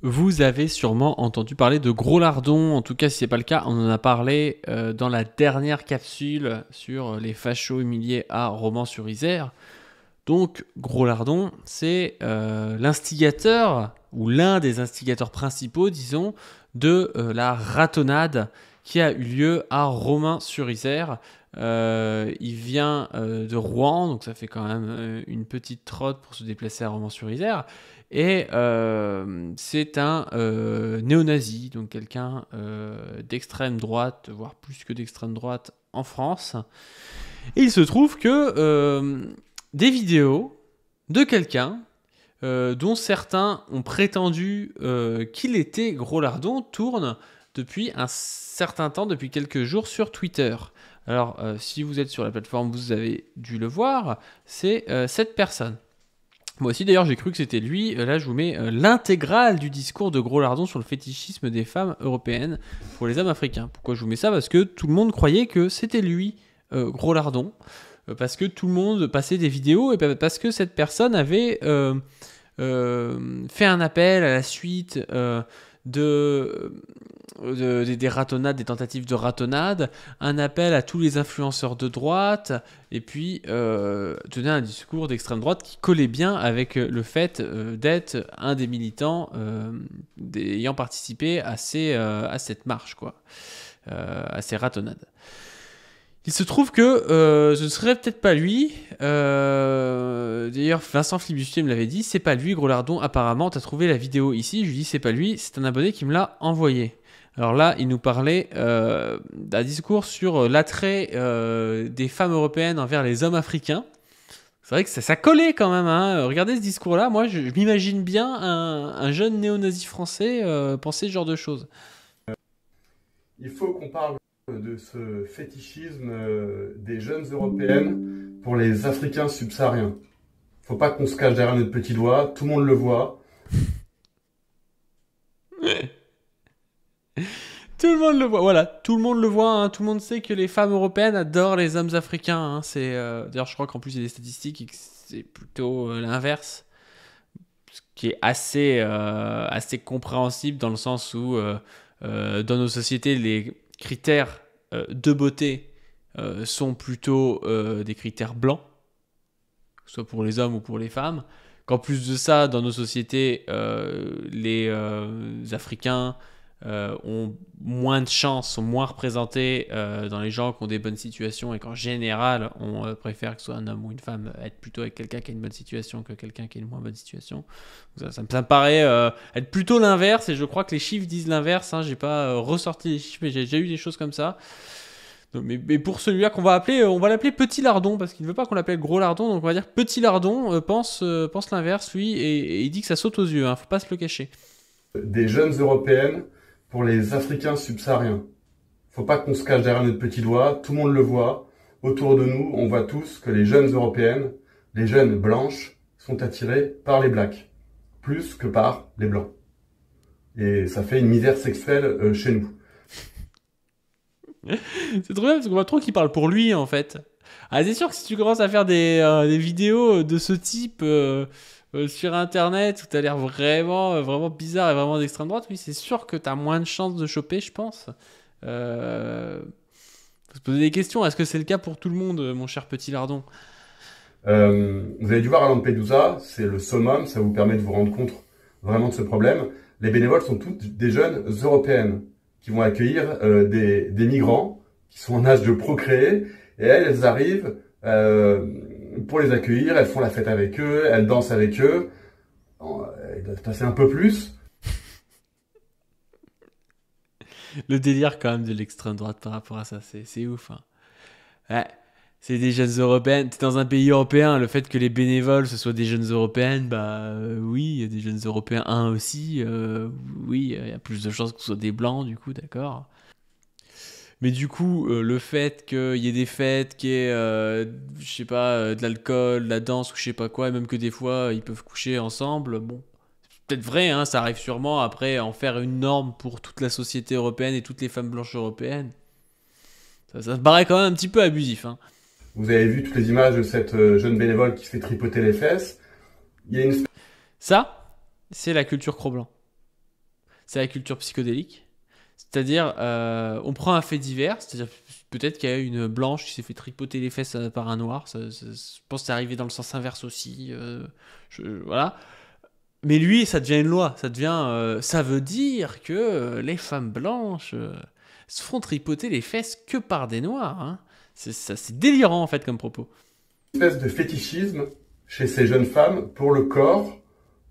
Vous avez sûrement entendu parler de Gros Lardon, en tout cas si ce n'est pas le cas, on en a parlé dans la dernière capsule sur les fachos humiliés à Romans-sur-Isère. Donc Gros Lardon, c'est l'instigateur, ou l'un des instigateurs principaux, disons, de la ratonnade qui a eu lieu à Romans-sur-Isère. Il vient de Rouen, donc ça fait quand même une petite trotte pour se déplacer à Romans-sur-Isère. Et c'est un néo-nazi, donc quelqu'un d'extrême droite, voire plus que d'extrême droite en France. Et il se trouve que des vidéos de quelqu'un dont certains ont prétendu qu'il était Gros Lardon tournent depuis un certain temps, depuis quelques jours sur Twitter. Alors, si vous êtes sur la plateforme, vous avez dû le voir, c'est cette personne. Moi aussi, d'ailleurs, j'ai cru que c'était lui. Là, je vous mets l'intégrale du discours de Gros Lardon sur le fétichisme des femmes européennes pour les hommes africains. Pourquoi je vous mets ça? Parce que tout le monde croyait que c'était lui, Gros Lardon. Parce que tout le monde passait des vidéos et parce que cette personne avait fait un appel à la suite des ratonnades, des tentatives de ratonnade, un appel à tous les influenceurs de droite, et puis tenait un discours d'extrême droite qui collait bien avec le fait d'être un des militants ayant participé à cette marche, quoi, à ces ratonnades. Il se trouve que ce ne serait peut-être pas lui. D'ailleurs, Vincent Flibustier me l'avait dit, c'est pas lui, Gros Lardon. Apparemment, t'as trouvé la vidéo ici. Je lui dis, c'est pas lui, c'est un abonné qui me l'a envoyé. Alors là, il nous parlait d'un discours sur l'attrait des femmes européennes envers les hommes africains. C'est vrai que ça collait quand même. Hein. Regardez ce discours-là. Moi, je m'imagine bien un jeune néo-nazi français penser ce genre de choses. Il faut qu'on parle de ce fétichisme des jeunes européennes pour les Africains subsahariens. Faut pas qu'on se cache derrière notre petit doigt, tout le monde le voit. Tout le monde le voit, voilà, tout le monde le voit, hein. Tout le monde sait que les femmes européennes adorent les hommes africains. Hein. D'ailleurs, je crois qu'en plus il y a des statistiques et que c'est plutôt l'inverse, ce qui est assez compréhensible dans le sens où dans nos sociétés, les critères de beauté sont plutôt des critères blancs, que ce soit pour les hommes ou pour les femmes. Qu'en plus de ça, dans nos sociétés, les Africains ont moins de chances, sont moins représentés dans les gens qui ont des bonnes situations et qu'en général, on préfère que ce soit un homme ou une femme être plutôt avec quelqu'un qui a une bonne situation que quelqu'un qui a une moins bonne situation. Ça me paraît être plutôt l'inverse et je crois que les chiffres disent l'inverse. Hein. J'ai pas ressorti les chiffres, mais j'ai déjà eu des choses comme ça. Donc, mais pour celui-là qu'on va appeler, on va l'appeler Petit Lardon parce qu'il ne veut pas qu'on l'appelle Gros Lardon, donc on va dire Petit Lardon pense l'inverse lui et il dit que ça saute aux yeux. Hein. Faut pas se le cacher. Des jeunes européennes pour les Africains subsahariens. Faut pas qu'on se cache derrière notre petit doigt, tout le monde le voit. Autour de nous, on voit tous que les jeunes européennes, les jeunes blanches, sont attirées par les blacks, plus que par les blancs. Et ça fait une misère sexuelle chez nous. C'est trop bien parce qu'on voit trop qu'il parle pour lui en fait. Ah, c'est sûr que si tu commences à faire des vidéos de ce type sur internet où t'as l'air vraiment bizarre et vraiment d'extrême droite, oui, c'est sûr que t'as moins de chances de choper, je pense. Faut se poser des questions. Est-ce que c'est le cas pour tout le monde, mon cher Petit Lardon? Vous avez dû voir à Lampedusa, c'est le summum, ça vous permet de vous rendre compte vraiment de ce problème. Les bénévoles sont toutes des jeunes européennes qui vont accueillir des migrants qui sont en âge de procréer et elles arrivent pour les accueillir, elles font la fête avec eux, elles dansent avec eux. Il doit se passer un peu plus. Le délire quand même de l'extrême droite par rapport à ça, c'est ouf. Hein. Ouais. C'est des jeunes européennes. T'es dans un pays européen, le fait que les bénévoles ce soit des jeunes européennes, oui, il y a des jeunes européens, un aussi, oui, il y a plus de chances que ce soit des blancs, du coup, d'accord. Mais du coup, le fait qu'il y ait des fêtes, qu'il y ait, je sais pas, de l'alcool, de la danse ou je sais pas quoi, et même que des fois ils peuvent coucher ensemble, bon, c'est peut-être vrai, hein, ça arrive sûrement après en faire une norme pour toute la société européenne et toutes les femmes blanches européennes. Ça me paraît quand même un petit peu abusif, hein. Vous avez vu toutes les images de cette jeune bénévole qui se fait tripoter les fesses. Il y a une... Ça, c'est la culture Cro-Blanc. c'est la culture psychodélique. C'est-à-dire, on prend un fait divers, c'est-à-dire peut-être qu'il y a une blanche qui s'est fait tripoter les fesses par un noir. Je pense que c'est arrivé dans le sens inverse aussi. Voilà. Mais lui, ça devient une loi. Ça veut dire que les femmes blanches se font tripoter les fesses que par des noirs. Hein. C'est délirant en fait comme propos. Une espèce de fétichisme chez ces jeunes femmes pour le corps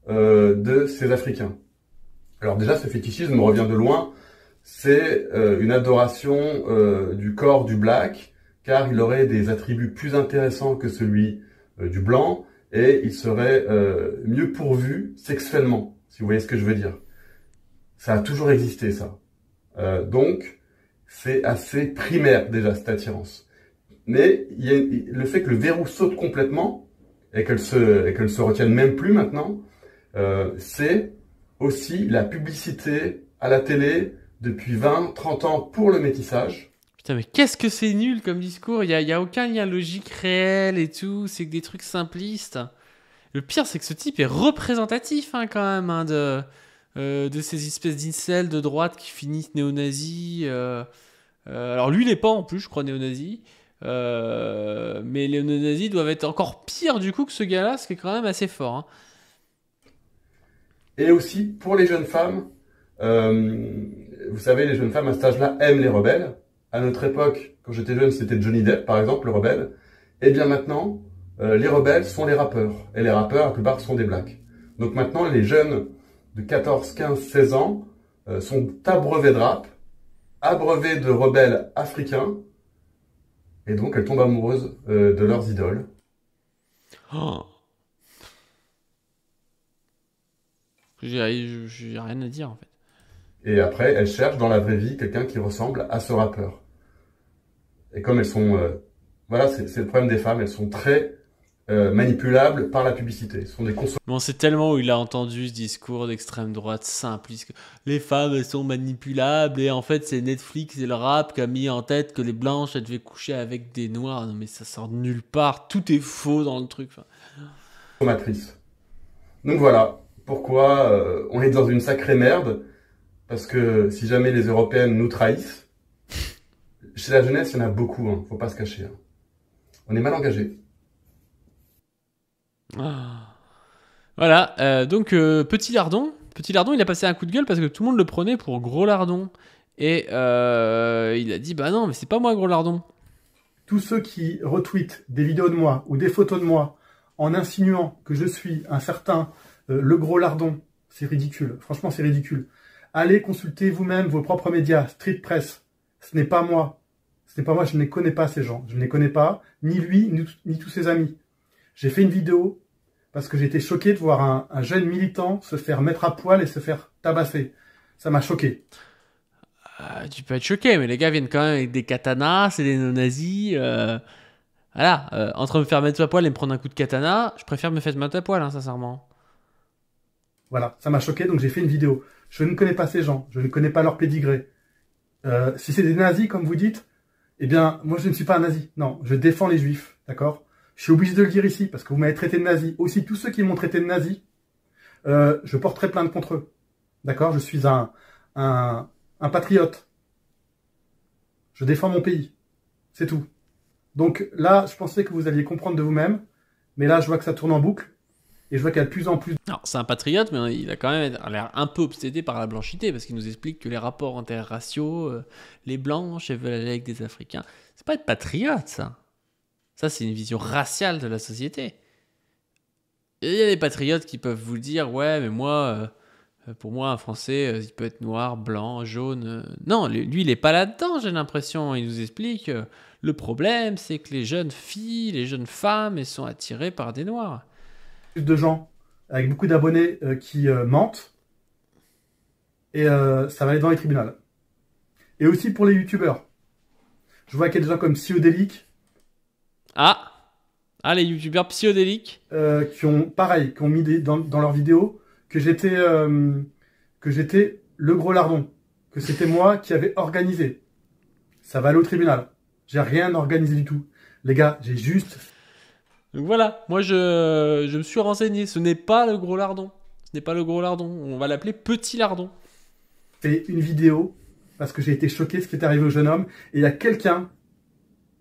de ces Africains. Alors déjà, ce fétichisme revient de loin. C'est une adoration du corps du black, car il aurait des attributs plus intéressants que celui du blanc, et il serait mieux pourvu sexuellement, si vous voyez ce que je veux dire. Ça a toujours existé, ça. Donc, c'est assez primaire, déjà, cette attirance. Mais il y a le fait que le verrou saute complètement, et qu'elle se retienne même plus maintenant, c'est aussi la publicité à la télé depuis 20, 30 ans pour le métissage. Putain, mais qu'est-ce que c'est nul comme discours. Il y a aucun lien logique réel et tout. C'est que des trucs simplistes. Le pire, c'est que ce type est représentatif hein, quand même hein, de ces espèces d'incels de droite qui finissent néo-nazis. Alors lui, il n'est pas en plus, je crois, néo-nazi. Mais les néo-nazis doivent être encore pires du coup que ce gars-là, ce qui est quand même assez fort. Hein. Et aussi, pour les jeunes femmes, vous savez, les jeunes femmes à cet âge-là aiment les rebelles. À notre époque, quand j'étais jeune, c'était Johnny Depp, par exemple, le rebelle. Et bien maintenant, les rebelles sont les rappeurs. Et les rappeurs, la plupart, sont des blacks. Donc maintenant, les jeunes de 14, 15, 16 ans sont abreuvés de rap, abreuvés de rebelles africains. Et donc, elles tombent amoureuses de leurs idoles. Oh. J'ai rien à dire en fait. Et après, elles cherchent dans la vraie vie quelqu'un qui ressemble à ce rappeur. Et comme elles sont... voilà, c'est le problème des femmes, elles sont très manipulables par la publicité. Ce sont des consommateurs. Bon, c'est tellement où il a entendu ce discours d'extrême droite simpliste que les femmes elles sont manipulables et en fait c'est Netflix et le rap qui a mis en tête que les blanches elles devaient coucher avec des noirs. Non mais ça sort de nulle part, tout est faux dans le truc. Enfin... Donc voilà pourquoi on est dans une sacrée merde, parce que si jamais les Européennes nous trahissent, chez la jeunesse il y en a beaucoup, hein, faut pas se cacher. Hein. On est mal engagé. Ah. Voilà, donc Petit Lardon, il a passé un coup de gueule parce que tout le monde le prenait pour Gros Lardon. Et il a dit, bah non, mais c'est pas moi Gros Lardon. Tous ceux qui retweetent des vidéos de moi ou des photos de moi en insinuant que je suis un certain le Gros Lardon, c'est ridicule. Franchement, c'est ridicule. Allez consulter vous-même vos propres médias, Street Press. Ce n'est pas moi. Ce n'est pas moi, je ne les connais pas ces gens. Je ne les connais pas, ni lui, ni tous ses amis. J'ai fait une vidéo parce que j'ai été choqué de voir un jeune militant se faire mettre à poil et se faire tabasser. Ça m'a choqué. Tu peux être choqué, mais les gars viennent quand même avec des katanas, c'est des non-nazis. Voilà, entre me faire mettre à poil et me prendre un coup de katana, je préfère me faire mettre à poil, hein, sincèrement. Voilà, ça m'a choqué, donc j'ai fait une vidéo. Je ne connais pas ces gens, je ne connais pas leur pédigré. Si c'est des nazis, comme vous dites, eh bien, moi je ne suis pas un nazi. Non, je défends les juifs, d'accord ? Je suis obligé de le dire ici, parce que vous m'avez traité de nazi. Aussi, tous ceux qui m'ont traité de nazi, je porterai plainte contre eux. D'accord ? Je suis un patriote. Je défends mon pays. C'est tout. Donc là, je pensais que vous alliez comprendre de vous-même, mais là, je vois que ça tourne en boucle, et je vois qu'il y a de plus en plus... Alors, c'est un patriote, mais il a quand même l'air un peu obsédé par la blanchité, parce qu'il nous explique que les rapports interraciaux, les blanches, elles veulent aller avec des Africains. C'est pas être patriote, ça. Ça, c'est une vision raciale de la société. Et il y a des patriotes qui peuvent vous dire, ouais, mais moi, pour moi, un Français, il peut être noir, blanc, jaune. Non, lui, il est pas là-dedans, j'ai l'impression. Il nous explique, le problème, c'est que les jeunes filles, les jeunes femmes, elles sont attirées par des noirs. De gens avec beaucoup d'abonnés qui mentent, et ça va aller dans les tribunaux. Et aussi pour les youtubeurs. Je vois qu'il y a des gens comme Psyodélique. Ah, les youtubeurs psychodéliques. Qui ont mis dans leurs vidéos que j'étais le Gros Lardon, que c'était moi qui avais organisé. Ça va aller au tribunal. J'ai rien organisé du tout. Les gars, j'ai juste... Donc voilà, moi je me suis renseigné, ce n'est pas le Gros Lardon. Ce n'est pas le Gros Lardon, on va l'appeler Petit Lardon. fait une vidéo parce que j'ai été choqué de ce qui est arrivé au jeune homme. Et il y a quelqu'un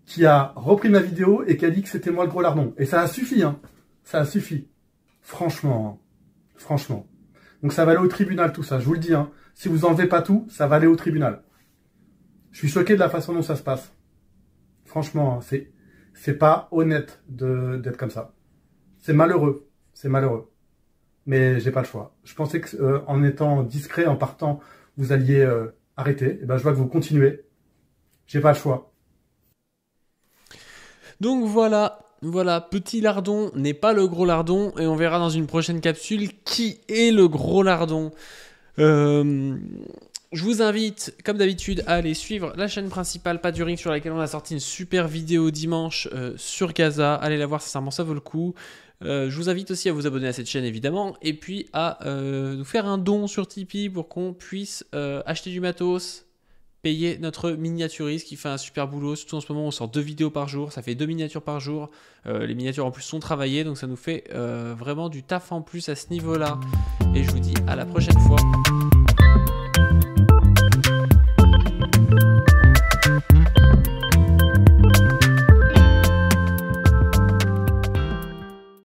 qui a repris ma vidéo et qui a dit que c'était moi le gros lardon. Et ça a suffi, hein. Ça a suffi. Franchement, hein. Franchement. Donc ça va aller au tribunal tout ça, je vous le dis, hein. Si vous enlevez pas tout, ça va aller au tribunal. Je suis choqué de la façon dont ça se passe. Franchement, c'est pas honnête d'être comme ça. C'est malheureux. C'est malheureux. Mais j'ai pas le choix. Je pensais que en étant discret, en partant, vous alliez arrêter. Et ben je vois que vous continuez. J'ai pas le choix. Donc voilà, petit lardon n'est pas le gros lardon et on verra dans une prochaine capsule qui est le gros lardon. Je vous invite, comme d'habitude, à aller suivre la chaîne principale Pas du Ring sur laquelle on a sorti une super vidéo dimanche sur Gaza. Allez la voir, sincèrement, ça vaut le coup. Je vous invite aussi à vous abonner à cette chaîne, évidemment, et puis à nous faire un don sur Tipeee pour qu'on puisse acheter du matos, payer notre miniaturiste qui fait un super boulot. Surtout en ce moment, on sort 2 vidéos par jour, ça fait 2 miniatures par jour. Les miniatures en plus sont travaillées, donc ça nous fait vraiment du taf en plus à ce niveau-là. Et je vous dis à la prochaine fois.